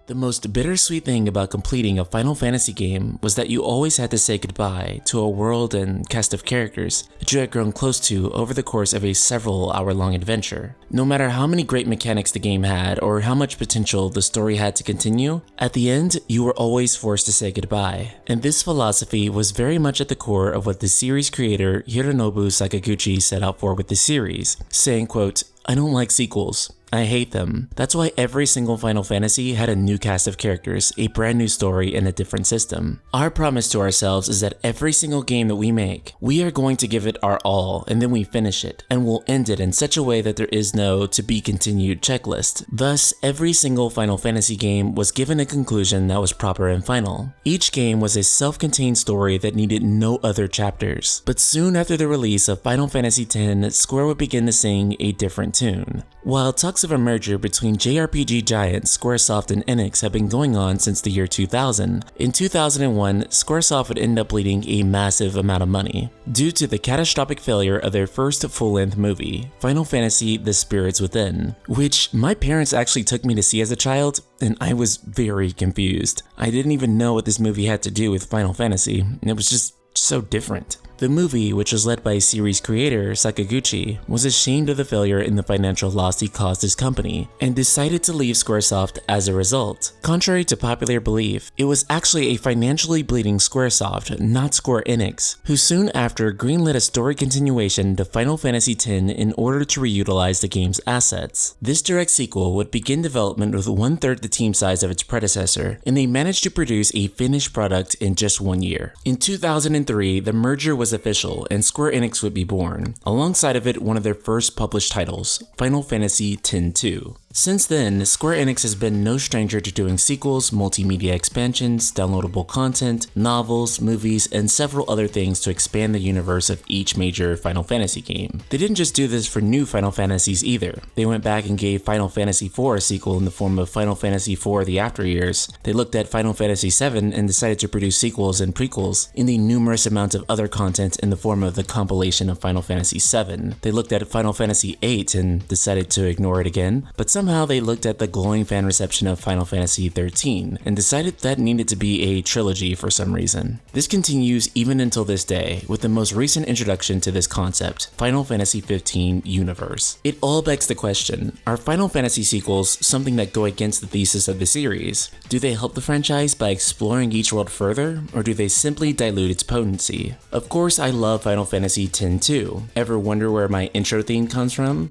The most bittersweet thing about completing a Final Fantasy game was that you always had to say goodbye to a world and cast of characters that you had grown close to over the course of a several hour-long adventure. No matter how many great mechanics the game had or how much potential the story had to continue, at the end you were always forced to say goodbye. And this philosophy was very much at the core of what the series creator Hironobu Sakaguchi set out for with the series, saying, quote, "I don't like sequels. I hate them. That's why every single Final Fantasy had a new cast of characters, a brand new story, and a different system. Our promise to ourselves is that every single game that we make, we are going to give it our all, and then we finish it, and we'll end it in such a way that there is no to be continued checklist. Thus, every single Final Fantasy game was given a conclusion that was proper and final. Each game was a self-contained story that needed no other chapters. But soon after the release of Final Fantasy X, Square would begin to sing a different tune. While talks of a merger between JRPG giants Squaresoft and Enix have been going on since the year 2000, in 2001, Squaresoft would end up bleeding a massive amount of money due to the catastrophic failure of their first full-length movie, Final Fantasy: The Spirits Within, which my parents actually took me to see as a child, and I was very confused. I didn't even know what this movie had to do with Final Fantasy, and it was just so different. The movie, which was led by series creator Sakaguchi, was ashamed of the failure and the financial loss he caused his company, and decided to leave Squaresoft as a result. Contrary to popular belief, it was actually a financially bleeding Squaresoft, not Square Enix, who soon after greenlit a story continuation to Final Fantasy X in order to reutilize the game's assets. This direct sequel would begin development with 1/3 the team size of its predecessor, and they managed to produce a finished product in just 1 year. In 2003, the merger was official and Square Enix would be born. Alongside of it, one of their first published titles, Final Fantasy X-2. Since then, Square Enix has been no stranger to doing sequels, multimedia expansions, downloadable content, novels, movies, and several other things to expand the universe of each major Final Fantasy game. They didn't just do this for new Final Fantasies either. They went back and gave Final Fantasy IV a sequel in the form of Final Fantasy IV: The After Years. They looked at Final Fantasy VII and decided to produce sequels and prequels in the numerous amounts of other content in the form of the compilation of Final Fantasy VII. They looked at Final Fantasy VIII and decided to ignore it again, but somehow they looked at the glowing fan reception of Final Fantasy XIII and decided that needed to be a trilogy for some reason. This continues even until this day, with the most recent introduction to this concept, Final Fantasy XV Universe. It all begs the question, are Final Fantasy sequels something that go against the thesis of the series? Do they help the franchise by exploring each world further, or do they simply dilute its potency? Of course, I love Final Fantasy X too. Ever wonder where my intro theme comes from?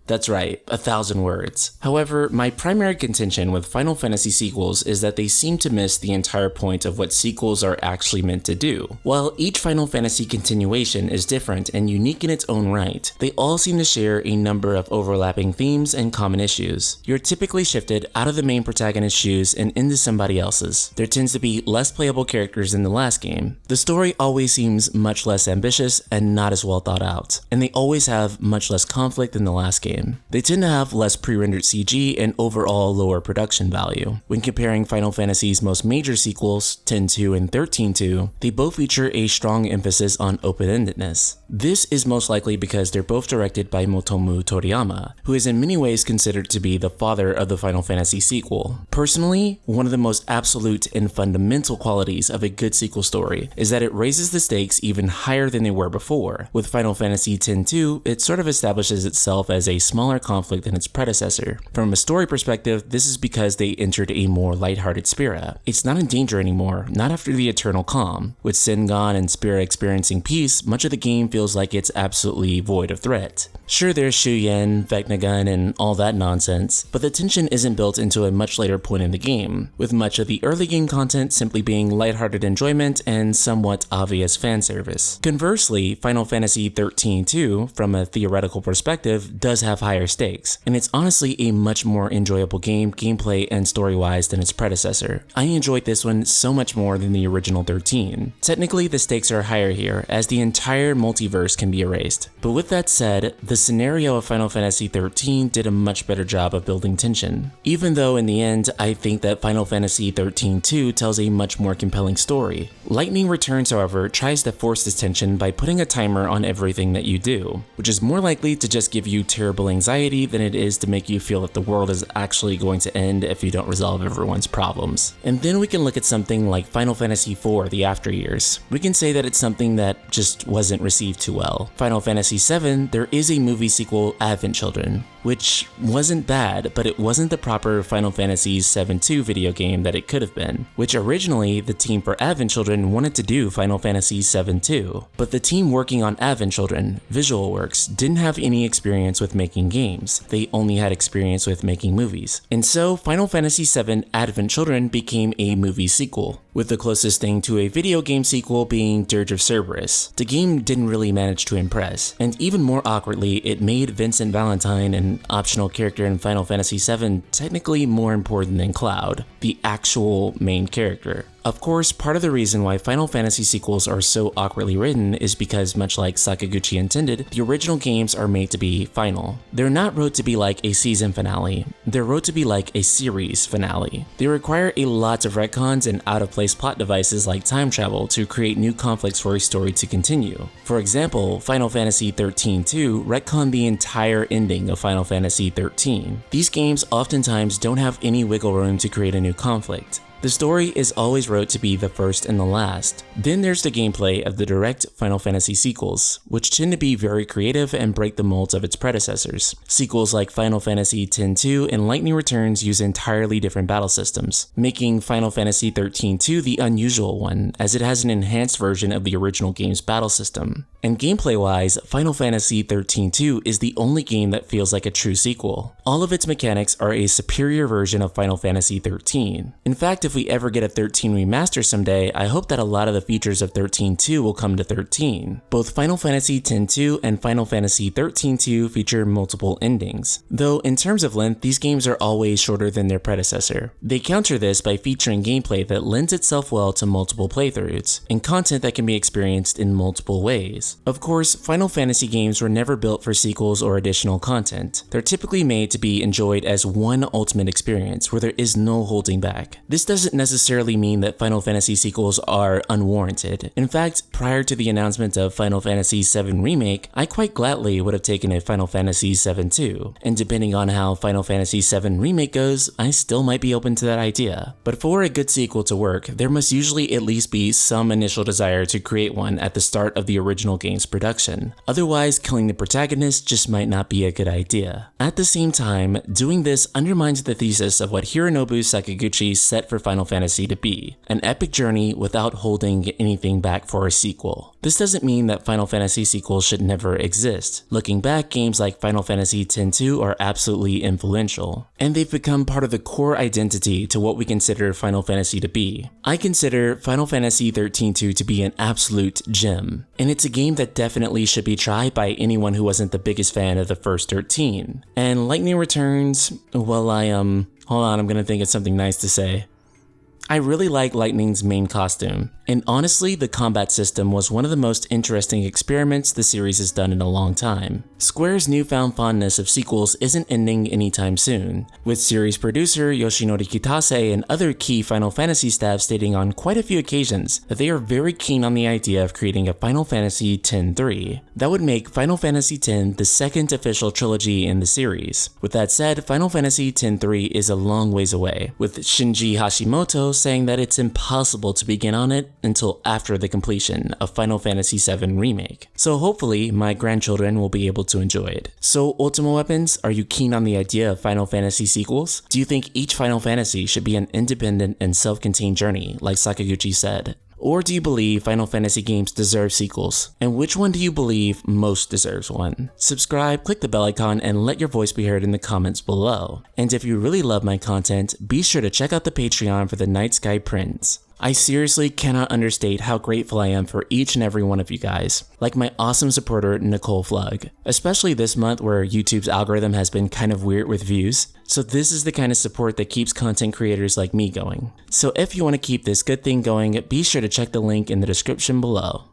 That's right, 1,000 words. However, my primary contention with Final Fantasy sequels is that they seem to miss the entire point of what sequels are actually meant to do. While each Final Fantasy continuation is different and unique in its own right, they all seem to share a number of overlapping themes and common issues. You're typically shifted out of the main protagonist's shoes and into somebody else's. There tends to be less playable characters in the last game. The story always seems much less ambitious and not as well thought out, and they always have much less conflict than the last game. They tend to have less pre-rendered CG and overall lower production value. When comparing Final Fantasy's most major sequels, X-2 and XIII-2, they both feature a strong emphasis on open-endedness. This is most likely because they're both directed by Motomu Toriyama, who is in many ways considered to be the father of the Final Fantasy sequel. Personally, one of the most absolute and fundamental qualities of a good sequel story is that it raises the stakes even higher than they were before. With Final Fantasy X-2, it sort of establishes itself as a smaller conflict than its predecessor. From a story perspective, this is because they entered a more lighthearted Spira. It's not in danger anymore, not after the Eternal Calm. With Sin gone and Spira experiencing peace, much of the game feels like it's absolutely void of threat. Sure, there's Shuyen, Vecna and all that nonsense, but the tension isn't built into a much later point in the game, with much of the early game content simply being lighthearted enjoyment and somewhat obvious fan service. Conversely, Final Fantasy XIII-2, from a theoretical perspective, does have have higher stakes, and it's honestly a much more enjoyable game, gameplay and story-wise, than its predecessor. I enjoyed this one so much more than the original 13. Technically, the stakes are higher here, as the entire multiverse can be erased. But with that said, the scenario of Final Fantasy 13 did a much better job of building tension. Even though in the end, I think that Final Fantasy 13-2 tells a much more compelling story. Lightning Returns, however, tries to force this tension by putting a timer on everything that you do, which is more likely to just give you terrible anxiety than it is to make you feel that the world is actually going to end if you don't resolve everyone's problems. And then we can look at something like Final Fantasy IV: The After Years. We can say that it's something that just wasn't received too well. Final Fantasy VII, there is a movie sequel, Advent Children, which wasn't bad, but it wasn't the proper Final Fantasy VII-2 video game that it could have been, which originally the team for Advent Children wanted to do Final Fantasy VII-2, but the team working on Advent Children, Visual Works, didn't have any experience with making games. They only had experience with making movies. And so Final Fantasy VII Advent Children became a movie sequel, with the closest thing to a video game sequel being Dirge of Cerberus. The game didn't really manage to impress, and even more awkwardly, it made Vincent Valentine, an optional character in Final Fantasy VII, technically more important than Cloud, the actual main character. Of course, part of the reason why Final Fantasy sequels are so awkwardly written is because, much like Sakaguchi intended, the original games are made to be final. They're not wrote to be like a season finale, they're wrote to be like a series finale. They require a lot of retcons and out-of-place plot devices like time travel to create new conflicts for a story to continue. For example, Final Fantasy 13-2 retconned the entire ending of Final Fantasy 13. These games oftentimes don't have any wiggle room to create a new conflict. The story is always wrote to be the first and the last. Then there's the gameplay of the direct Final Fantasy sequels, which tend to be very creative and break the molds of its predecessors. Sequels like Final Fantasy X-2 and Lightning Returns use entirely different battle systems, making Final Fantasy 13-2 the unusual one, as it has an enhanced version of the original game's battle system. And gameplay-wise, Final Fantasy 13-2 is the only game that feels like a true sequel. All of its mechanics are a superior version of Final Fantasy 13. In fact, if we ever get a 13 remaster someday, I hope that a lot of the features of 13-2 will come to 13. Both Final Fantasy X-2 and Final Fantasy 13-2 feature multiple endings, though in terms of length, these games are always shorter than their predecessor. They counter this by featuring gameplay that lends itself well to multiple playthroughs, and content that can be experienced in multiple ways. Of course, Final Fantasy games were never built for sequels or additional content. They're typically made to be enjoyed as one ultimate experience where there is no holding back. This doesn't necessarily mean that Final Fantasy sequels are unwarranted. In fact, prior to the announcement of Final Fantasy VII Remake, I quite gladly would have taken a Final Fantasy VII too, and depending on how Final Fantasy VII Remake goes, I still might be open to that idea. But for a good sequel to work, there must usually at least be some initial desire to create one at the start of the original game's production. Otherwise, killing the protagonist just might not be a good idea. At the same time, doing this undermines the thesis of what Hironobu Sakaguchi set for Final Fantasy to be, an epic journey without holding anything back for a sequel. This doesn't mean that Final Fantasy sequels should never exist. Looking back, games like Final Fantasy X-2 are absolutely influential, and they've become part of the core identity to what we consider Final Fantasy to be. I consider Final Fantasy 13-2 to be an absolute gem, and it's a game that definitely should be tried by anyone who wasn't the biggest fan of the first 13. And Lightning Returns, well hold on, I'm gonna think of something nice to say. I really like Lightning's main costume, and honestly, the combat system was one of the most interesting experiments the series has done in a long time. Square's newfound fondness of sequels isn't ending anytime soon, with series producer Yoshinori Kitase and other key Final Fantasy staff stating on quite a few occasions that they are very keen on the idea of creating a Final Fantasy X-3. That would make Final Fantasy X the second official trilogy in the series. With that said, Final Fantasy X-3 is a long ways away, with Shinji Hashimoto saying that it's impossible to begin on it until after the completion of Final Fantasy VII Remake. So hopefully my grandchildren will be able to enjoy it. So Ultima Weapons, are you keen on the idea of Final Fantasy sequels? Do you think each Final Fantasy should be an independent and self-contained journey like Sakaguchi said? Or do you believe Final Fantasy games deserve sequels? And which one do you believe most deserves one? Subscribe, click the bell icon, and let your voice be heard in the comments below. And if you really love my content, be sure to check out the Patreon for the Night Sky Prince. I seriously cannot understate how grateful I am for each and every one of you guys, like my awesome supporter Nicole Flug, especially this month where YouTube's algorithm has been kind of weird with views, so this is the kind of support that keeps content creators like me going. So if you want to keep this good thing going, be sure to check the link in the description below.